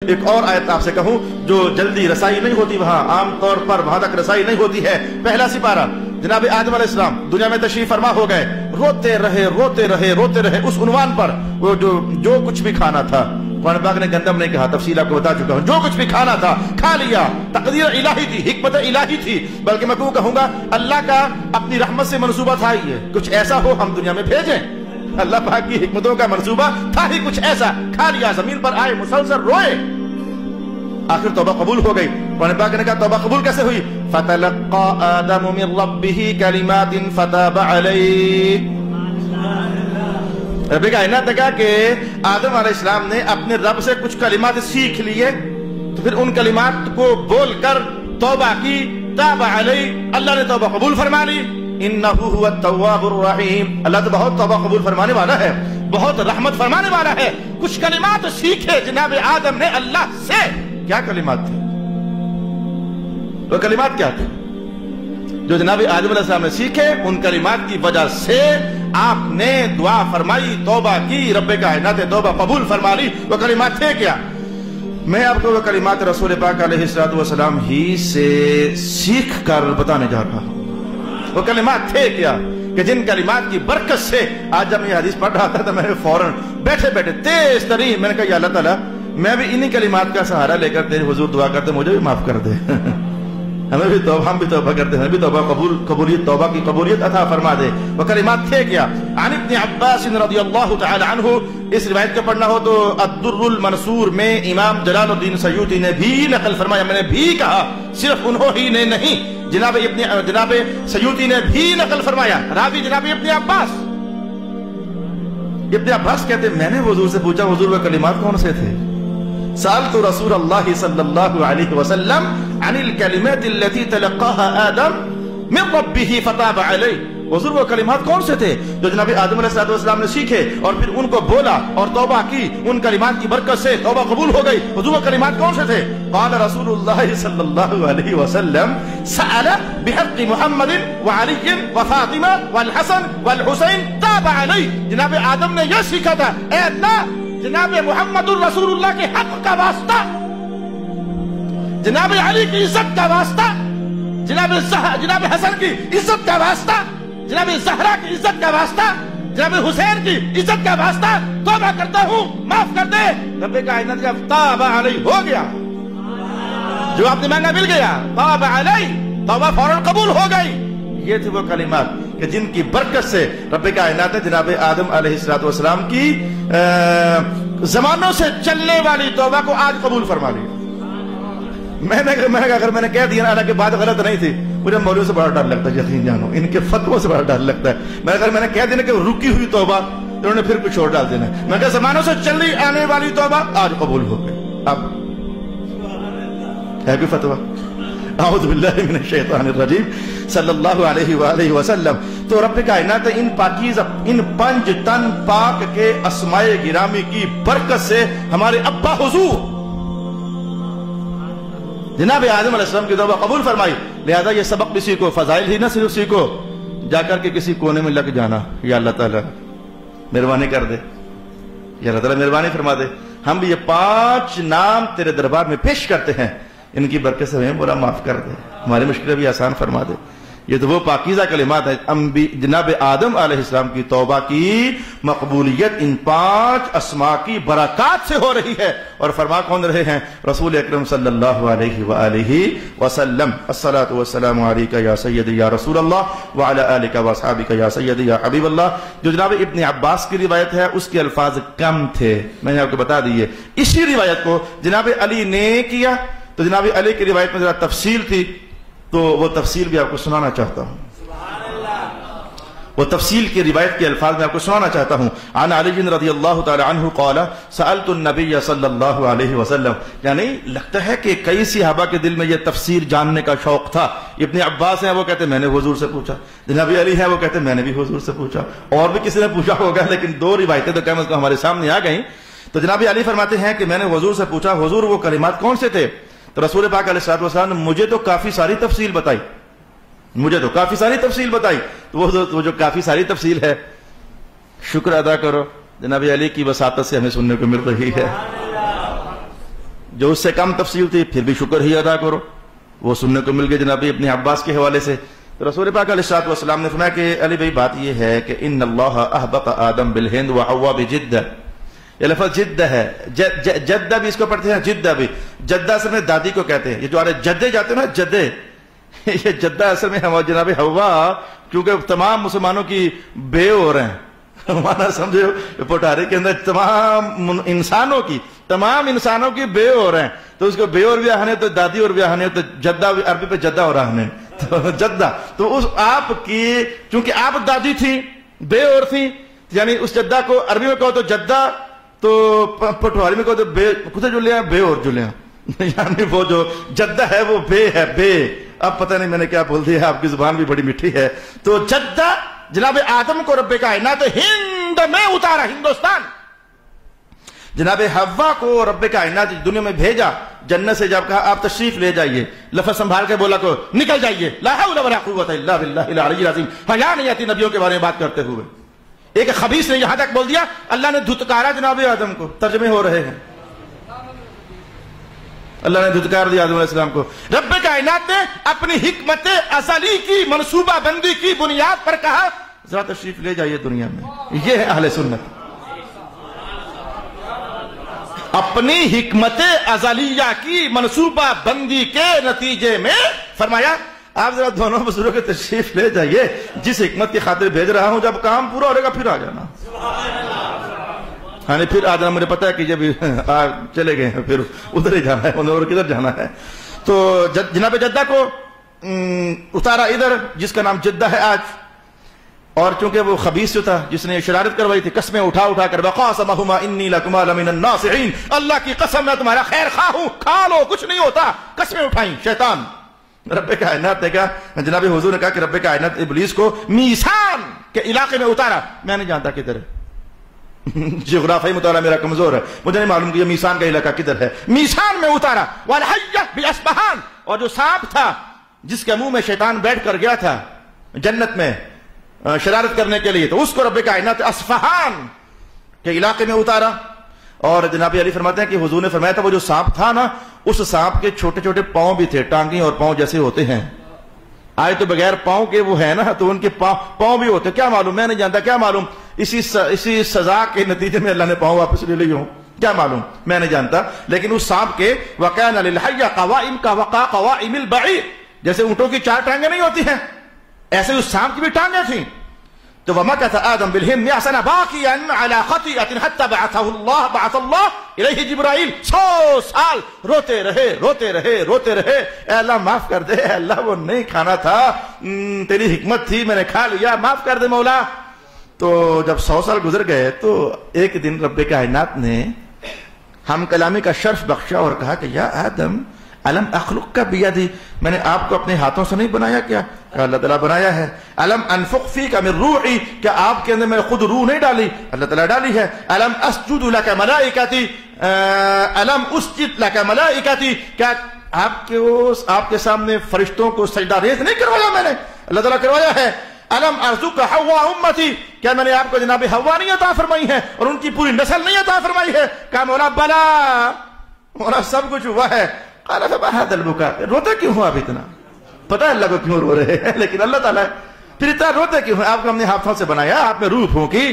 ایک اور آیت آپ سے کہوں جو جلدی رسائی نہیں ہوتی وہاں، عام طور پر وہاں تک رسائی نہیں ہوتی ہے۔ پہلا سپارہ، جناب آدم علیہ السلام دنیا میں تشریف فرما ہو گئے، روتے رہے اس عنوان پر، وہ جو کچھ بھی کھانا تھا، قرآن پاک نے گندم نہیں کہا، تفصیل آپ کو بتا چکا ہوں، جو کچھ بھی کھانا تھا کھا لیا، تقدیر الہی تھی، حکمت الہی تھی، بلکہ میں کہوں گا اللہ کا اپنی رحمت سے منصوبہ تھا ہی، کچھ ایسا ہو ہم دنیا میں بھیجیں۔ اللہ پاک کی حکمتوں کا منصوبہ تھا ہی کچھ ایسا، کھا لیا، زمین پر آئے، مسلسل روئے، آخر توبہ قبول ہو گئی۔ قرآن پاک نے کہا توبہ قبول کیسے ہوئی؟ فَتَلَقَّى آدَمُ مِن رَبِّهِ كَلِمَاتٍ فَتَابَ عَلَيْهِ۔ رب کائنات نے کہا کہ آدم علیہ السلام نے اپنے رب سے کچھ کلمات سیکھ لیے، تو پھر ان کلمات کو بول کر توبہ کی، تاب علیہ، اللہ نے توبہ قبول فرما لی۔ انہ هو التواب الرحیم، اللہ تو بہت توبہ قبول فرمانے والا ہے، بہت رحمت فرمانے والا ہے۔ کچھ کلمات سیکھے جناب آدم نے اللہ سے، کیا کلمات تھے؟ وہ کلمات کیا تھے جو جناب آدم علیہ السلام نے سیکھے؟ ان کلمات کی وجہ سے آپ نے دعا فرمائی، توبہ کی، رب کائنات نے توبہ قبول فرما لی۔ وہ کلمات تھے کیا؟ میں آپ کو وہ کلمات رسول پاک علیہ السلام ہی سے سیکھ کر بتانے جا رہا ہوں۔ وہ کلمات تھے کیا کہ جن کلمات کی برکت سے آج جب میں یہ حدیث پڑھ رہا تھا تو میں نے فوراً بیٹھے تیز ترین میں نے کہا یا اللہ تعالیٰ میں بھی انہی کلمات کا سہارا لے کر تیرے حضور دعا کرتے مجھے بھی معاف کر دے، ہمیں بھی توبہ، ہم بھی توبہ کرتے ہیں، ہمیں بھی توبہ قبولیت، توبہ کی قبولیت عطا فرما دے۔ وہ کلمات تھے کیا؟ عن ابن عباس رضی اللہ تعالی عنہ، اس روایت کو پڑھنا ہو تو الدر المنصور میں امام جلال الدین سیوطی نے بھی نقل فرمایا، میں نے بھی کہا، صرف انہوں ہی نے نہیں، جناب سیوطی نے بھی نقل فرمایا، راوی جناب ابن عباس۔ ابن عباس کہتے ہیں میں نے حضور سے پوچھا حضور وہ کلمات کون سے تھے؟ سألت رسول اللہ صلی اللہ علیہ وسلم عن الکلمات التي تلقاها آدم من ربه فتاب علیہ، حضور وہ کلمات کون سے تھے جو جناب آدم علیہ السلام نے سیکھے اور پھر ان کو بولا اور توبہ کی، ان کلمات کی برکت سے توبہ قبول ہو گئی، حضور وہ کلمات کون سے تھے؟ قال رسول اللہ صلی اللہ علیہ وسلم سأل بحق محمد وعلی وفاطمہ والحسن والحسین تاب علیہ، جناب آدم نے یہ سیکھا تھا اے اللہ جناب محمد الرسول اللہ کے حق کا واسطہ، جناب علی کی عزت کا واسطہ، جناب حسن کی عزت کا واسطہ، جناب زہرا کی عزت کا واسطہ، جناب حسین کی عزت کا واسطہ توبہ کرتا ہوں، معاف کر دے۔ رب کائنات کا تاب علیہ ہو گیا، جو آپ نے مانگا مل گیا، تاب علیہ، توبہ فوراً قبول ہو گئی۔ یہ تھے وہ کلمات کہ جن کی برکت سے رب کائنات نے جناب آدم علیہ السلام کی زمانوں سے چلنے والی توبہ کو آج قبول فرما لیا۔ اگر میں نے کہہ دیا نا کہ بات غلط نہیں تھی، مجھے مولوی سے بڑا ڈر لگتا ہے، یقین جانو ان کے فتووں سے بڑا ڈر لگتا ہے۔ اگر میں نے کہہ دینا کہ رکی ہوئی توبہ انہوں نے پھر کچھ اور ڈال دینا، میں کہا زمانوں سے چلی آنے والی توبہ آج قبول ہو گئی۔ اب ہے کوئی فتوہ؟ اعوذ باللہ من الشیطان الرجیم صلی اللہ علیہ وآلہ وسلم۔ تو رب کائنات ان پاکیزہ، ان 5 تن پاک کے اسماء گرامی کی برکت سے ہمارے ابا حضور جناب آدم علیہ السلام کی توبہ قبول فرمائی۔ لہذا یہ سبق بھی سیکھو، فضائل ہی نہ صرف سیکھو، جا کر کے کسی کونے میں لگ جانا، یا اللہ تعالیٰ مہربانی کر دے، یا اللہ تعالیٰ مہربانی فرما دے، ہم بھی یہ 5 نام تیرے دربار میں پیش کرتے ہیں، ان کی برکت سے ہمیں برا معاف کر دے، ہماری مشکلیں بھی آسان فرما دے۔ یہ تو وہ پاکیزہ کلمات ہیں، جناب آدم علیہ السلام کی توبہ کی مقبولیت ان 5 اسماء کی برکات سے ہو رہی ہے، اور فرما کون رہے ہیں؟ رسول اکرم صلی اللہ علیہ وآلہ وسلم۔ الصلاۃ والسلام علیک یا سیدی یا رسول اللہ وعلی آلک واصحابک یا سیدی یا حبیب اللہ۔ جو جناب ابن عباس کی روایت ہے اس کے الفاظ کم تھے، میں نے آپ کو بتا دیے۔ اسی روایت کو جناب علی نے کیا، تو جناب علی کی روایت میں ذرا تفصیل تھی، تو وہ تفصیل بھی آپ کو سنانا چاہتا ہوں، وہ تفصیل کی روایت کے الفاظ میں آپ کو سنانا چاہتا ہوں۔ عن علی رضی اللہ تعالی عنہ قال سألت النبی صلی اللہ علیہ وسلم، یعنی لگتا ہے کہ کئی صحابہ کے دل میں یہ تفسیر جاننے کا شوق تھا۔ ابن عباس ہیں وہ کہتے ہیں میں نے حضور سے پوچھا، جناب علی ہیں وہ کہتے ہیں میں نے بھی حضور سے پوچھا، اور بھی کسی نے پوچھا ہوگا، لیکن 2 روایتیں تو کم از کم ہمارے سامنے آ گئیں۔ تو جناب علی فرماتے ہیں کہ میں نے حضور سے پوچھا حضور وہ کلمات کون سے تھے؟ تو رسول پاک علیہ السلام نے مجھے تو کافی ساری تفصیل بتائی، تو وہ جو کافی ساری تفصیل ہے، شکر ادا کرو جناب علی کی وساطت سے ہمیں سننے کو مل رہی ہے۔ جو اس سے کم تفصیل تھی پھر بھی شکر ہی ادا کرو، وہ سننے کو مل گئی جناب ابن عباس کے حوالے سے۔ تو رسول پاک علیہ الصلوۃ والسلام نے فرمایا کہ علی بھائی بات یہ ہے کہ ان اللہ احبط آدم بالہند وحوا بجدہ، یہ لفظ جدہ ہے، جدہ بھی اس کو پڑھتے ہیں، جدہ بھی، جدہ اصل میں دادی کو کہتے ہیں، یہ جو جدے جاتے ہیں نا جدے، یہ جدہ اصل میں جناب حوا، کیونکہ تمام مسلمانوں کی بے ہو رہے ہیں، ہمارا سمجھو پٹارے کے اندر تمام انسانوں کی بے ہو رہے ہیں، تو اس کو بے اور بیاہنے تو دادی اور بیاہنے تو جدہ، عربی پہ جدہ اور رہنے تو جدہ، تو اس آپ کی چونکہ آپ دادی تھی بے اور تھی، یعنی اس جدہ کو عربی میں کہو تو جدہ، تو پٹواری میں کہو تو بے، کتے جلیاں بے اور جلیاں، یعنی وہ جو جدہ ہے وہ بے ہے، بے، اب پتہ نہیں میں نے کیا بول دیا، آپ کی زبان بھی بڑی میٹھی ہے۔ تو جدہ جناب آدم کو رب کائنات ہند میں اتارا، ہندوستان، جناب حوا کو رب کائنات دنیا میں بھیجا، جنت سے جب کہا آپ تشریف لے جائیے، لفظ سنبھال کے بولا کو نکل جائیے، لا حول ولا قوت الا باللہ العلی العظیم، حیا نہیں آتی نبیوں کے بارے میں بات کرتے ہوئے۔ ایک خبیث نے یہاں تک بول دیا اللہ نے دھتکارا جناب آدم کو، ترجمے ہو رہے ہیں، اللہ نے دھتکار دیا آدم علیہ السلام کو۔ رب کائنات نے اپنی حکمت ازلی کی منصوبہ بندی کی بنیاد پر کہا ذرا تشریف لے جائیے دنیا میں، یہ ہے اہل سنت، اپنی حکمت ازلیہ کی منصوبہ بندی کے نتیجے میں فرمایا آپ ذرا دونوں بزرگوں کے تشریف لے جائیے، جس حکمت کی خاطر بھیج رہا ہوں، جب کام پورا ہو گا پھر آ جانا، ہاں پھر آ جانا، مجھے پتا ہے کہ جب چلے گئے پھر ادھر ہی جانا ہے، انہیں اور کدھر جانا ہے۔ تو جناب جدہ کو اتارا ادھر، جس کا نام جدہ ہے آج، اور چونکہ وہ خبیث جو تھا جس نے شرارت کروائی تھی، قسمیں اٹھا کر وقاسمہما انی لکما لمن الناصحین، اللہ کی قسم میں تمہارا خیر خواہ ہوں، کھا لو کچھ نہیں ہوتا، قسمیں اٹھائیں شیطان۔ رب کائنات نے کہا، جناب حضور نے کہا کہ رب کائنات ابلیس کو میسان کے علاقے میں اتارا، میں نہیں جانتا کدھر ہے، جغرافیائی مطالعہ میرا کمزور ہے، مجھے نہیں معلوم کہ یہ میسان کا علاقہ کدھر ہے، میسان میں اتارا، والحیہ باصبہان، اور جو سانپ تھا جس کے منہ میں شیطان بیٹھ کر گیا تھا جنت میں شرارت کرنے کے لیے، تو اس کو رب کائنات اصفہان کے علاقے میں اتارا۔ اور جناب علی فرماتے ہیں کہ حضور نے فرمایا تھا وہ جو سانپ تھا نا، اس سانپ کے چھوٹے چھوٹے پاؤں بھی تھے، ٹانگیں اور پاؤں جیسے ہوتے ہیں، آئے تو بغیر پاؤں کے وہ ہے نا، تو ان کے پاؤں بھی ہوتے، کیا معلوم، میں نہیں جانتا، کیا معلوم اسی سزا کے نتیجے میں اللہ نے پاؤں واپس لے لی ہوں، کیا معلوم، میں نہیں جانتا، لیکن اس سانپ کے وَكَانَ لِلْحَيَّ قَوَائِمْ كَوَقَا قَوَائِمِ الْبَعِيرِ، جیسے اونٹوں کی 4 ٹانگیں نہیں ہوتی ہیں، ایسے اس سانپ کی بھی ٹانگیں تھیں۔ تو وَمَكَثَ آدَمْ بِالْهِمْ يَحْسَنَ بَاقِيًا عَلَى خَطِيئَةٍ حَتَّى بَعَثَ اللَّهُ إِلَيْهِ جِبْرَائِيل، 100 سال روتے رہے، اے اللہ معاف کر دے، اے اللہ وہ نہیں کھانا تھا، تیری حکمت تھی، میں نے کھا لیا، معاف کر دے مولا۔ تو جب 100 سال گزر گئے تو ایک دن رب کائنات نے ہم کلامی کا شرف بخشا اور کہا کہ یا آدم علم اخلق کا بیدی، میں نے آپ کو اپنے ہاتھوں سے نہیں بنایا کیا؟ کہا اللہ تعالیٰ بنایا ہے۔ علم انفق فیک من روحی، کیا آپ کے اندر میں خود روح نہیں ڈالی؟ اللہ تعالیٰ ڈالی ہے۔ علم اسجد لک ملائکتی، علم اسجد لک ملائکتی، کیا آپ کے سامنے فرشتوں کو سجدہ ریز نہیں کروایا میں نے؟ اللہ تعالیٰ کروایا ہے۔ علم ارزق حوا امتی، کیا میں نے آپ کو جناب حوا نہیں عطا فرمائی ہے اور ان کی پوری نسل نہیں عطا فرمائی ہے؟ کہا مولا بلا، مولا سب کچھ ہوا ہے۔ قال فما هذا البكاء، روتے کیوں ہو آپ اتنا؟ پتہ ہے اللہ کو کیوں رو رہے ہیں، لیکن اللہ تعالیٰ پھر اتنا روتے کیوں ہیں؟ آپ کو ہم نے ہاتھوں سے بنایا، آپ میں روح پھونکی،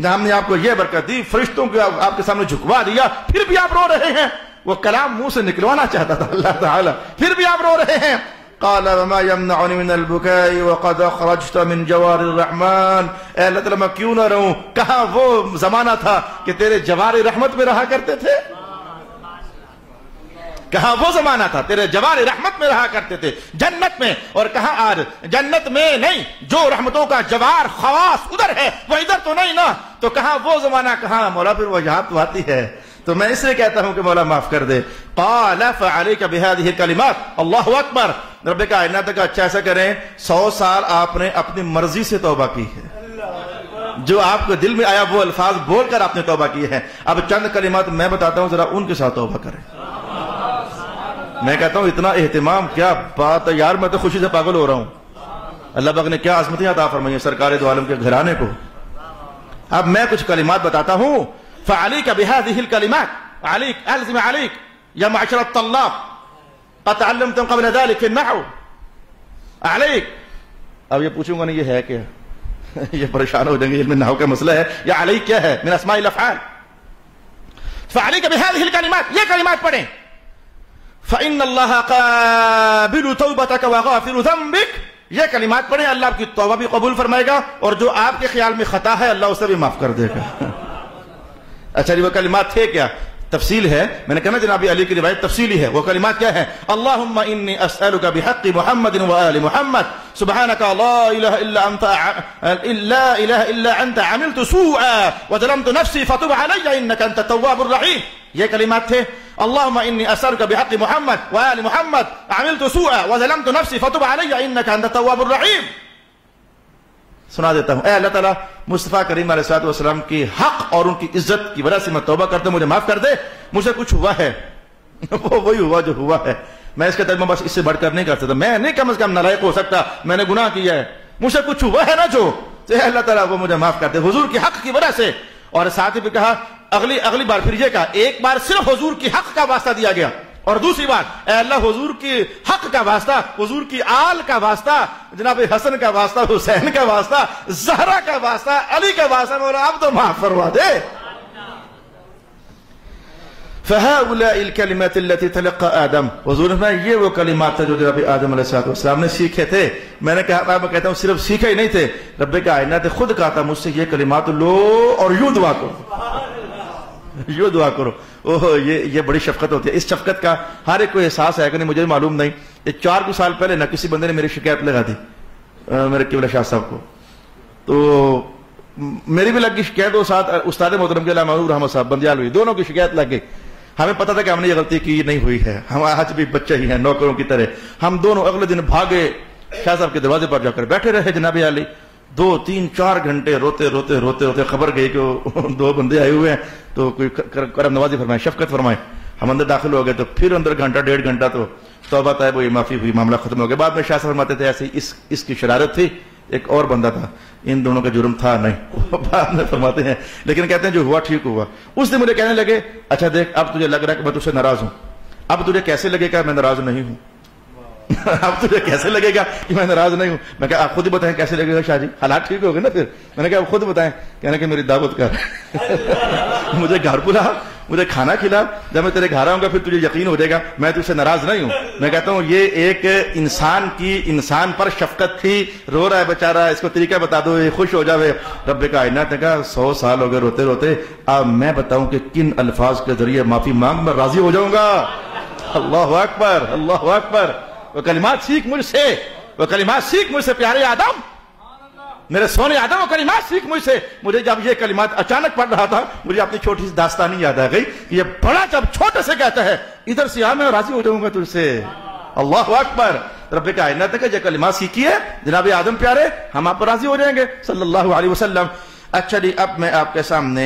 ہم نے آپ کو یہ برکت دی، فرشتوں کو آپ کے سامنے جھکوا دیا، پھر بھی آپ رو رہے ہیں۔ وہ کلام منہ سے نکلوانا چاہتا تھا اللہ تعالیٰ، پھر بھی آپ رو رہے ہیں۔ قال وما يمنعني من البكاء وقد اخرجت من جوار الرحمن، اے اللہ تعالیٰ میں کیوں نہ رہوں، کہاں وہ زمانہ تھا کہ تیرے جوار رحمت میں رہا کرتے تھے، کہاں وہ زمانہ تھا تیرے جوار رحمت میں رہا کرتے تھے جنت میں، اور کہاں آج جنت میں نہیں، جو رحمتوں کا جوار خواص ادھر ہے وہ ادھر تو نہیں نا، تو کہاں وہ زمانہ، کہاں مولا پھر وہ یاد تو آتی ہے۔ تو میں اس لیے کہتا ہوں کہ مولا معاف کر دے۔ قال فعلیک بہذہ الکلمات، اللہ اکبر، رب کائنات کا اچھا ایسا کریں 100 سال آپ نے اپنی مرضی سے توبہ کی ہے، جو آپ کو دل میں آیا وہ الفاظ بول کر آپ نے توبہ کی ہے۔ اب چند کلمات میں بتاتا ہوں، ذرا ان کے ساتھ توبہ کریں۔ میں کہتا ہوں اتنا اہتمام، کیا بات ہے یار، میں تو خوشی سے پاگل ہو رہا ہوں، اللہ پاک نے کیا عظمتیں عطا فرمائی ہیں سرکار دو عالم کے گھرانے کو۔ اب میں کچھ کلمات بتاتا ہوں۔ فعلیک بہذہ الکلمات، علیک الزم علیک، یا معشر الطلاب قد تعلمتم قبل ذلك في النحو علیک. اب یہ پوچھوں گا نہیں یہ ہے کیا یہ پریشان ہو جائیں گے، علم نحو کا مسئلہ ہے. یا علیک کیا ہے؟ من اسماء الافعال. فعلیک بهذه الکلمات، یہ کلمات پڑھیں. فإن اللہ قابل توبتک وغافر ذنبک، یہ کلمات پڑھیں، اللہ آپ کی توبہ بھی قبول فرمائے گا اور جو آپ کے خیال میں خطا ہے اللہ اسے بھی معاف کر دے گا. اچھا جی وہ کلمات تھے کیا؟ تفصیل ہے، میں نے کہا جناب علی کی روایت تفصیلی ہے. وہ کلمات کیا ہے؟ اللہم انی اسألک بحق محمد وآل محمد سبحانک لا الہ الا انت عملت سوءا وظلمت نفسی فتب علی انک انت التواب الرحیم. یہ کلمات تھے. اللہم انی اسألک بحق محمد وآل محمد عملت سوءا وظلمت نفسی فتب علی انک انت التواب الرحیم. سنا دیتا ہوں. اے اللہ تعالیٰ مصطفیٰ کریم علیہ السلام کی حق اور ان کی عزت کی وجہ سے میں توبہ کرتا ہوں، مجھے معاف کر دے. مجھ سے کچھ ہوا ہے وہ وہی ہوا جو ہوا ہے، میں اس کے ترجمہ بس اس سے بڑھ کر نہیں کر سکتا. میں نہیں کم از کم نالائق ہو سکتا، میں نے گناہ کیا ہے، مجھ سے کچھ ہوا ہے نا جو، تو اے اللہ تعالیٰ وہ مجھے معاف کر دے حضور کی حق کی وجہ سے. اور ساتھ ہی بھی کہا اگلی بار پھر یہ کہا، ایک بار صرف حضور کی حق کا واسطہ دیا گیا اور دوسری بار اے اللہ حضور کی حق کا واسطہ، حضور کی آل کا واسطہ، جناب حسن کا واسطہ، حسین کا واسطہ، زہرا کا واسطہ، علی کا واسطہ، مولا آپ تو معاف فرما دے. فَهَؤُلَاءِ الْكَلِمَاتِ الَّتِي تَلَقَّى آدم، حضور نے یہ وہ کلمات تھے جو جناب آدم علیہ السلام نے سیکھے تھے. میں نے کہا میں کہتا ہوں صرف سیکھے ہی نہیں تھے، رب کائنات نے خود کہا تھا مجھ سے یہ کلمات لو اور یوں دعا کرو، یوں دعا کرو. اوہ یہ بڑی شفقت ہوتی ہے. اس شفقت کا ہر ایک کو احساس ہے کہ نہیں مجھے معلوم نہیں. یہ 4 سال پہلے نہ کسی بندے نے میری شکایت لگا دی میرے قبلہ شاہ صاحب کو، تو میری بھی لگ گئی شکایت، اور ساتھ استاد محترم کے علامہ رحمت صاحب بندیال ہوئی، دونوں کی شکایت لگ گئی. ہمیں پتا تھا کہ ہم نے یہ غلطی کی نہیں ہوئی ہے، ہم آج بھی بچے ہی ہیں نوکروں کی طرح. ہم دونوں اگلے دن بھاگے شاہ صاحب کے دروازے پر جا کر بیٹھے رہے. جناب علی 2 3 4 گھنٹے روتے روتے روتے روتے خبر گئی کہ 2 بندے آئے ہوئے ہیں، تو کوئی کرم نوازی فرمائے، شفقت فرمائے. ہم اندر داخل ہو گئے تو پھر اندر گھنٹہ 1.5 گھنٹہ تو توبہ طائب ہوئی، معافی ہوئی، معاملہ ختم ہو گیا. بعد میں شاہ صاحب فرماتے تھے ایسی اس کی شرارت تھی، ایک اور بندہ تھا، ان دونوں کا جرم تھا نہیں. بعد میں فرماتے ہیں لیکن کہتے ہیں جو ہوا ٹھیک ہوا. اس دن مجھے کہنے لگے اچھا دیکھ اب تجھے لگ رہا ہے کہ میں تجھ سے ناراض ہوں، اب تجھے کیسے لگے گا میں ناراض نہیں ہوں؟ اب تجھے کیسے لگے گا کہ میں ناراض نہیں ہوں؟ میں کہا آپ خود ہی بتائیں کیسے لگے گا شاہ جی، حالات ٹھیک ہو گئے نا پھر. میں نے کہا آپ خود بتائیں. کہنے کہ میری دعوت کر مجھے گھر بلا، مجھے کھانا کھلا، جب میں تیرے گھر آؤں گا پھر تجھے یقین ہو جائے گا میں تجھ سے ناراض نہیں ہوں. میں کہتا ہوں یہ ایک انسان پر شفقت تھی، رو رہا ہے بیچارہ، اس کو طریقہ بتا دو یہ خوش ہو جاوے. رب کائنات نے کہا 100 سال ہو گئے روتے روتے، اب میں بتاؤں کہ کن الفاظ کے ذریعے معافی مانگ میں راضی ہو جاؤں گا. اللہ اکبر، اللہ اکبر. وہ کلمات سیکھ مجھ سے، وہ کلمات سیکھ مجھ سے پیارے آدم، میرے سونے آدم، وہ کلمات سیکھ مجھ سے. مجھے جب یہ کلمات اچانک پڑھ رہا تھا مجھے اپنی چھوٹی سی داستانی یاد آ گئی کہ یہ بڑا جب چھوٹے سے کہتا ہے ادھر سے آ میں راضی ہو جاؤں گا تجھ سے. اللہ اکبر. رب کائنات نے یہ کلمات سیکھی ہے جناب آدم پیارے، ہم آپ پر راضی ہو جائیں گے صلی اللہ علیہ وسلم. اچھا جی اب میں آپ کے سامنے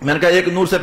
میں نے کہا ایک نور سے